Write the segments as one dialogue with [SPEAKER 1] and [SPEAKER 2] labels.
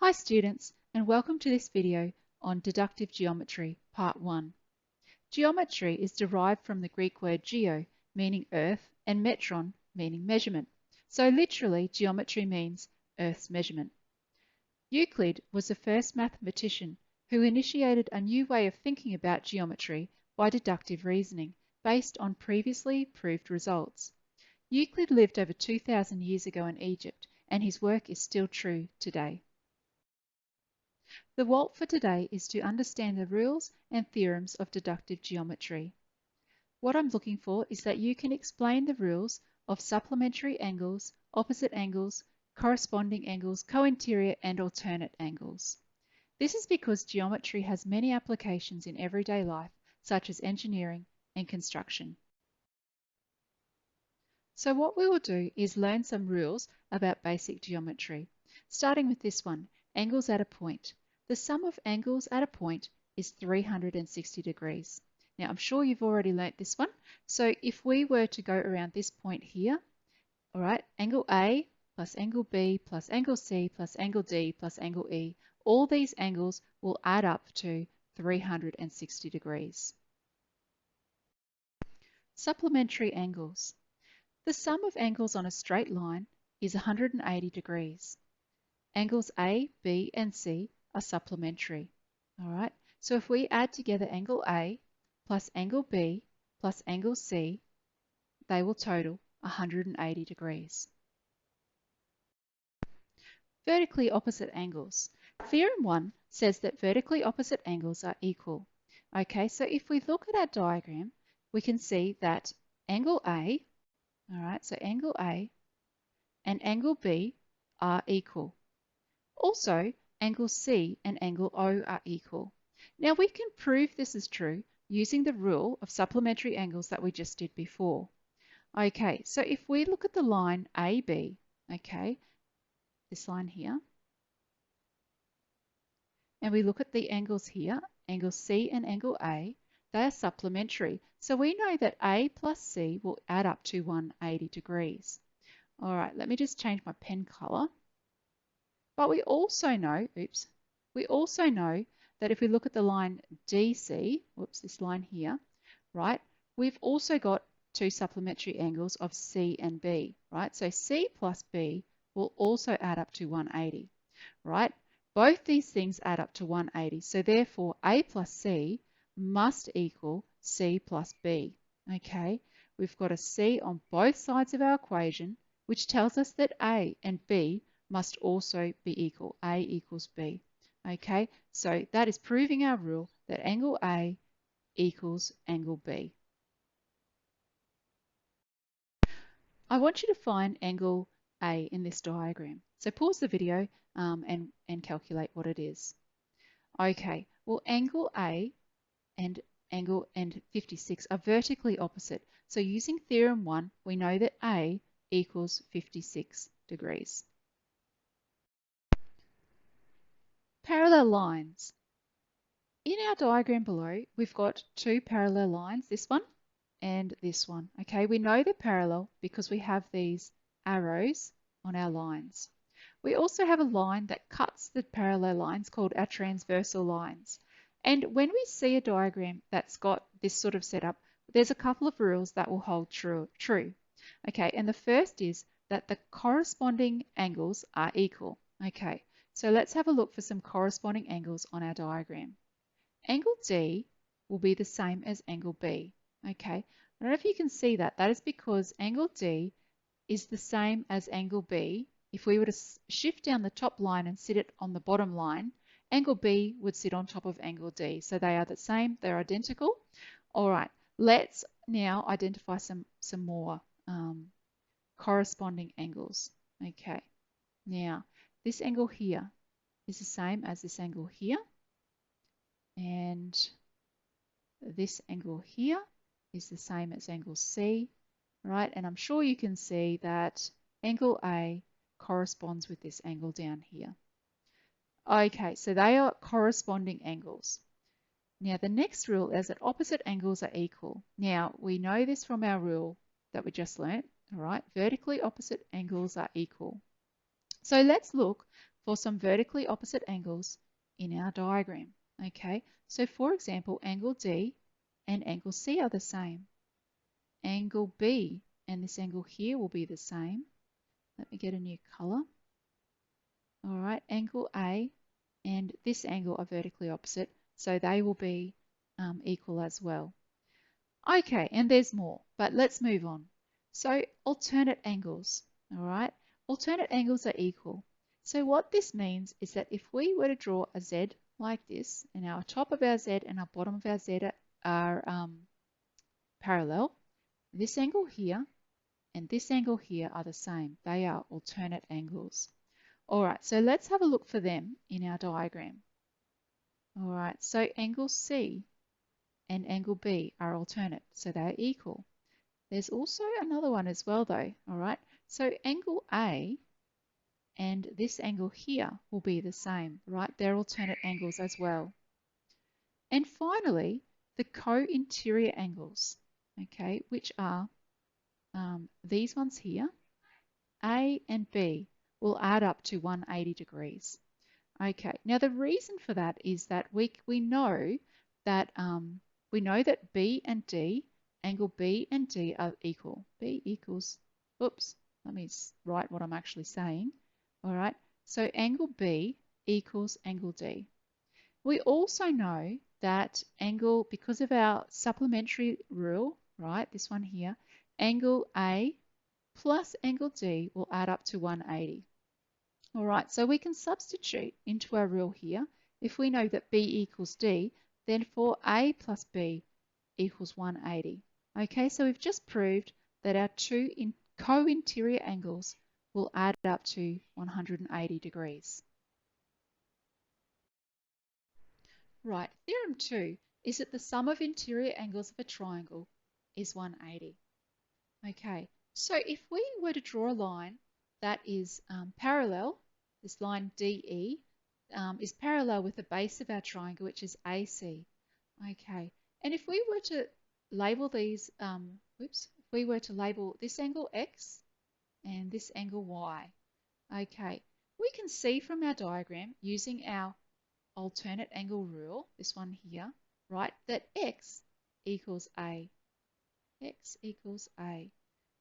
[SPEAKER 1] Hi students, and welcome to this video on Deductive Geometry, Part 1. Geometry is derived from the Greek word geo, meaning earth, and metron, meaning measurement. So literally, geometry means earth's measurement. Euclid was the first mathematician who initiated a new way of thinking about geometry by deductive reasoning, based on previously proved results. Euclid lived over 2,000 years ago in Egypt, and his work is still true today. The WALT for today is to understand the rules and theorems of deductive geometry. What I'm looking for is that you can explain the rules of supplementary angles, opposite angles, corresponding angles, co-interior and alternate angles. This is because geometry has many applications in everyday life, such as engineering and construction. So what we will do is learn some rules about basic geometry, starting with this one, angles at a point. The sum of angles at a point is 360 degrees. Now, I'm sure you've already learnt this one. So if we were to go around this point here, all right, angle A plus angle B plus angle C plus angle D plus angle E, all these angles will add up to 360 degrees. Supplementary angles. The sum of angles on a straight line is 180 degrees. Angles A, B, and C are supplementary. All right, so if we add together angle A plus angle B plus angle C, they will total 180 degrees. Vertically opposite angles. Theorem 1 says that vertically opposite angles are equal. Okay, so if we look at our diagram, we can see that angle A, all right, so angle A and angle B are equal. Also, angle C and angle O are equal. Now we can prove this is true using the rule of supplementary angles that we just did before. Okay, so if we look at the line AB, okay, this line here, and we look at the angles here, angle C and angle A, they are supplementary. So we know that A plus C will add up to 180 degrees. All right, let me just change my pen color. But we also know, we also know that if we look at the line DC, this line here, right, we've also got two supplementary angles of C and B, right? So C plus B will also add up to 180, right? Both these things add up to 180, so therefore A plus C must equal C plus B, okay? We've got a C on both sides of our equation, which tells us that A and B must also be equal. A equals B. Okay, so that is proving our rule that angle A equals angle B. I want you to find angle A in this diagram. So pause the video and calculate what it is. Okay, well angle A and angle 56 are vertically opposite. So using theorem 1, we know that A equals 56 degrees. Parallel lines. In our diagram below, we've got two parallel lines, this one and this one. Okay, we know they're parallel because we have these arrows on our lines. We also have a line that cuts the parallel lines called our transversal lines. And when we see a diagram that's got this sort of setup, there's a couple of rules that will hold true. Okay, and the first is that the corresponding angles are equal. Okay. So let's have a look for some corresponding angles on our diagram. Angle D will be the same as angle B. Okay, I don't know if you can see that. That is because angle D is the same as angle B. If we were to shift down the top line and sit it on the bottom line, angle B would sit on top of angle D. So they are the same, they're identical. All right, let's now identify some more corresponding angles. Okay, now this angle here is the same as this angle here, and this angle here is the same as angle C, right? And I'm sure you can see that angle A corresponds with this angle down here. Okay, so they are corresponding angles. Now the next rule is that opposite angles are equal. Now we know this from our rule that we just learnt, all right? Vertically opposite angles are equal. So let's look for some vertically opposite angles in our diagram. Okay, so for example, angle D and angle C are the same. Angle B and this angle here will be the same. Let me get a new color. All right, angle A and this angle are vertically opposite, so they will be equal as well. Okay, and there's more, but let's move on. So alternate angles, all right? Alternate angles are equal. So what this means is that if we were to draw a Z like this, and our top of our Z and our bottom of our Z are parallel, this angle here and this angle here are the same. They are alternate angles. All right, so let's have a look for them in our diagram. All right, so angle C and angle B are alternate, so they are equal. There's also another one as well though, all right? So angle A and this angle here will be the same, right? They're alternate angles as well. And finally, the co-interior angles, okay, which are these ones here, A and B, will add up to 180 degrees. Okay, now the reason for that is that we know that B and D, angle B and D are equal. B equals, oops, let me write what I'm actually saying. All right, so angle B equals angle D. We also know that angle, because of our supplementary rule, right, this one here, angle A plus angle D will add up to 180. All right, so we can substitute into our rule here. If we know that B equals D, then for A plus B equals 180. Okay, so we've just proved that our two co-interior angles will add up to 180 degrees. Right, theorem 2 is that the sum of interior angles of a triangle is 180. Okay, so if we were to draw a line that is parallel, this line DE is parallel with the base of our triangle, which is AC. Okay, and if we were to label these, if we were to label this angle X and this angle Y, okay, we can see from our diagram using our alternate angle rule, this one here, right, that X equals A. X equals A.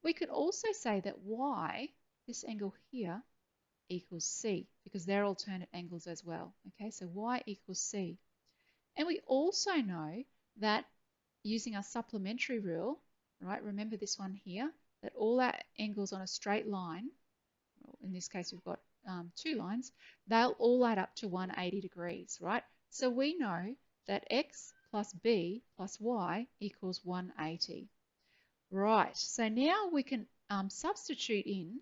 [SPEAKER 1] We could also say that Y, this angle here, equals C, because they're alternate angles as well. Okay, so Y equals C. And we also know that using our supplementary rule, right, remember this one here, that all our angles on a straight line, in this case we've got two lines, they'll all add up to 180 degrees, right? So we know that X plus B plus Y equals 180. Right, so now we can substitute in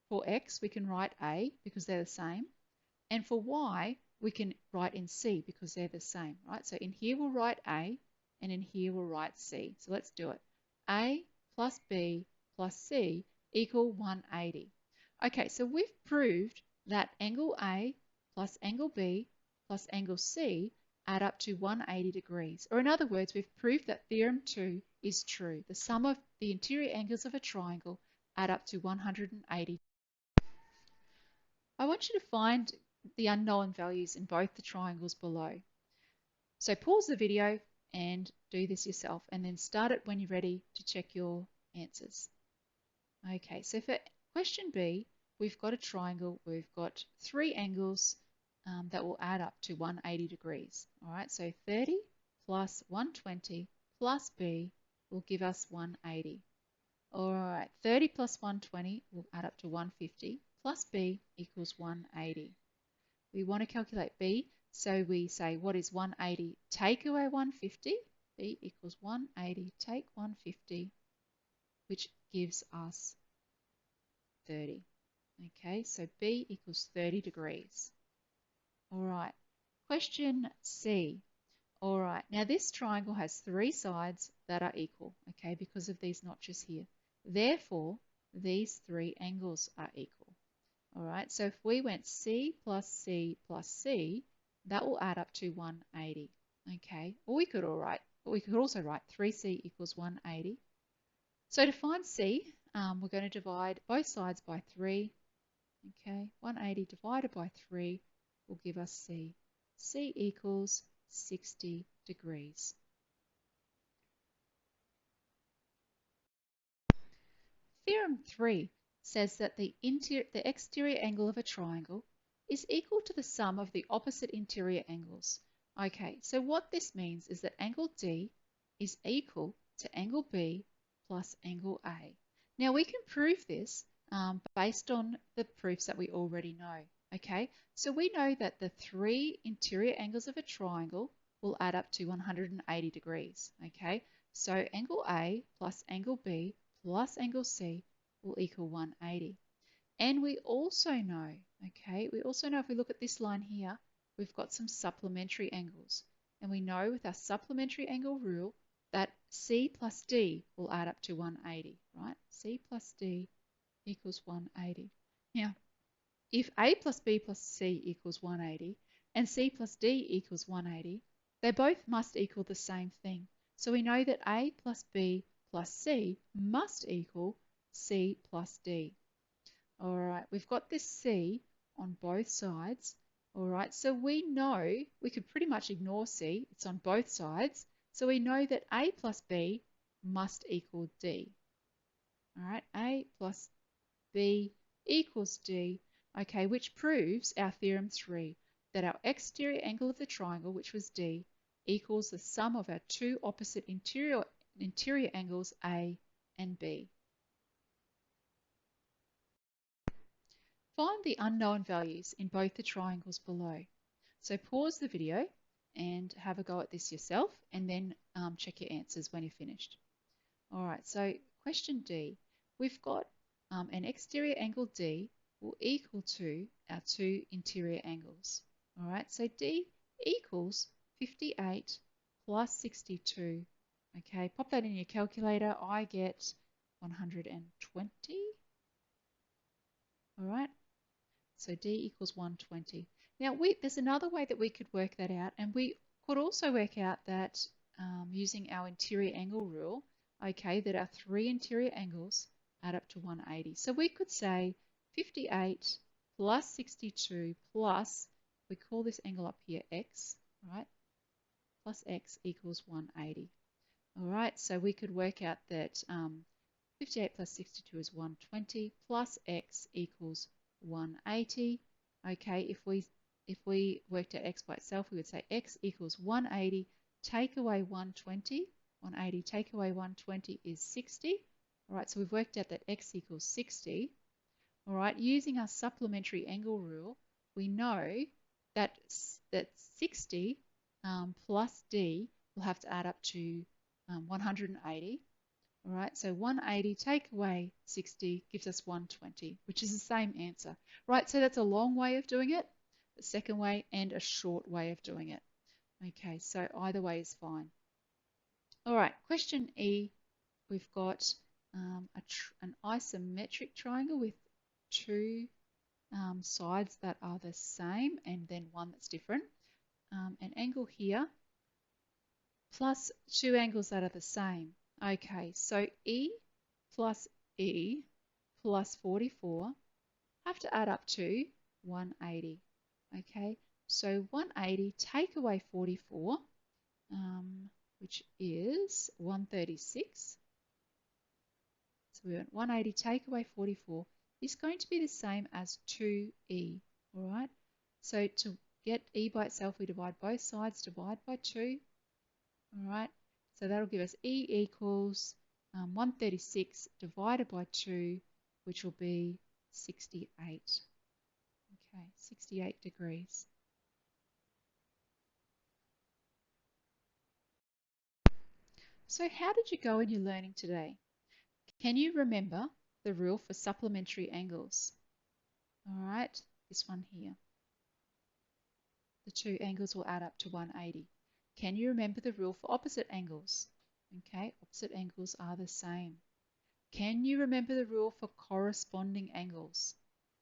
[SPEAKER 1] for X, we can write A because they're the same. And for Y, we can write in C because they're the same, right? So in here we'll write A, and in here we'll write C. So let's do it. A plus B plus C equal 180. Okay, so we've proved that angle A plus angle B plus angle C add up to 180 degrees. Or in other words, we've proved that theorem 2 is true. The sum of the interior angles of a triangle add up to 180. I want you to find the unknown values in both the triangles below. So pause the video and do this yourself, and then start it when you're ready to check your answers. Okay, so for question B, we've got a triangle, we've got three angles that will add up to 180 degrees. All right, so 30 plus 120 plus B will give us 180. All right, 30 plus 120 will add up to 150 plus B equals 180. We want to calculate B, so we say what is 180 take away 150? B equals 180 take 150, which gives us 30. Okay, so B equals 30 degrees. All right, question C. All right, now this triangle has three sides that are equal, okay, because of these notches here. Therefore, these three angles are equal. All right, so if we went C plus C plus C, that will add up to 180. Okay, or we could also write 3C equals 180. So to find C, we're going to divide both sides by 3. Okay, 180 divided by 3 will give us C. C equals 60 degrees. Theorem 3 says that the exterior angle of a triangle is equal to the sum of the opposite interior angles. Okay, so what this means is that angle D is equal to angle B plus angle A. Now we can prove this based on the proofs that we already know. Okay, so we know that the three interior angles of a triangle will add up to 180 degrees. Okay, so angle A plus angle B plus angle C will equal 180. And we also know, okay, if we look at this line here, we've got some supplementary angles. And we know with our supplementary angle rule that C plus D will add up to 180, right? C plus D equals 180. Now, if A plus B plus C equals 180 and C plus D equals 180, they both must equal the same thing. So we know that A plus B plus C must equal C plus D. All right, we've got this C on both sides. All right, so we know we could pretty much ignore C. It's on both sides. So we know that A plus B must equal D. All right, A plus B equals D. Okay, which proves our theorem 3, that our exterior angle of the triangle, which was D, equals the sum of our two opposite interior angles A and B. Find the unknown values in both the triangles below. So pause the video and have a go at this yourself, and then check your answers when you're finished. All right, so question D. We've got an exterior angle D will equal to our two interior angles. All right, so D equals 58 plus 62. Okay, pop that in your calculator. I get 120. All right, so D equals 120. Now, there's another way that we could work that out, and we could also work out that using our interior angle rule, okay, that our three interior angles add up to 180. So we could say 58 plus 62 plus, we call this angle up here x, right, plus x equals 180. All right, so we could work out that 58 plus 62 is 120 plus x equals 180. Okay, if we worked out x by itself, we would say x equals 180, take away 120. 180 take away 120 is 60. All right, so we've worked out that x equals 60. All right, using our supplementary angle rule, we know that 60 plus d will have to add up to 180. All right, so 180 take away 60 gives us 120, which is the same answer. Right, so that's a long way of doing it, the second way, and a short way of doing it. Okay, so either way is fine. All right, question E, we've got an isometric triangle with two sides that are the same and then one that's different. An angle here plus two angles that are the same. Okay, so E plus 44 have to add up to 180. Okay, so 180 take away 44, which is 136. So we want 180 take away 44 is going to be the same as 2E. All right, so to get E by itself, we divide both sides, divide by 2. All right, so that'll give us E equals 136 divided by 2, which will be 68. Okay, 68 degrees. So how did you go in your learning today? Can you remember the rule for supplementary angles? All right, this one here. The two angles will add up to 180. Can you remember the rule for opposite angles? Okay, opposite angles are the same. Can you remember the rule for corresponding angles?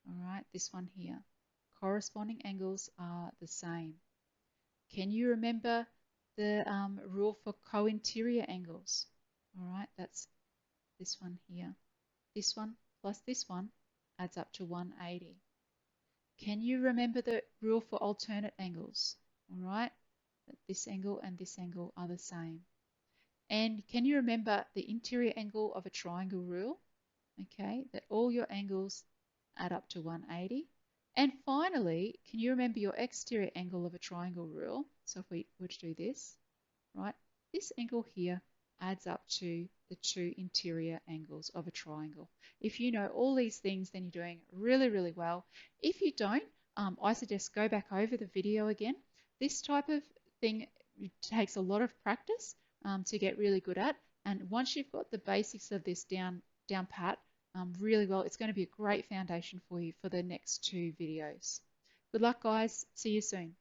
[SPEAKER 1] All right, this one here. Corresponding angles are the same. Can you remember the rule for co-interior angles? All right, that's this one here. This one plus this one adds up to 180. Can you remember the rule for alternate angles? All right, that this angle and this angle are the same. And can you remember the interior angle of a triangle rule? Okay, that all your angles add up to 180. And finally, can you remember your exterior angle of a triangle rule? So if we were to do this, right, this angle here adds up to the two interior angles of a triangle. If you know all these things, then you're doing really, really well. If you don't, I suggest go back over the video again. This type of thing takes a lot of practice to get really good at. And once you've got the basics of this down pat really well, it's going to be a great foundation for you for the next two videos. Good luck, guys. See you soon.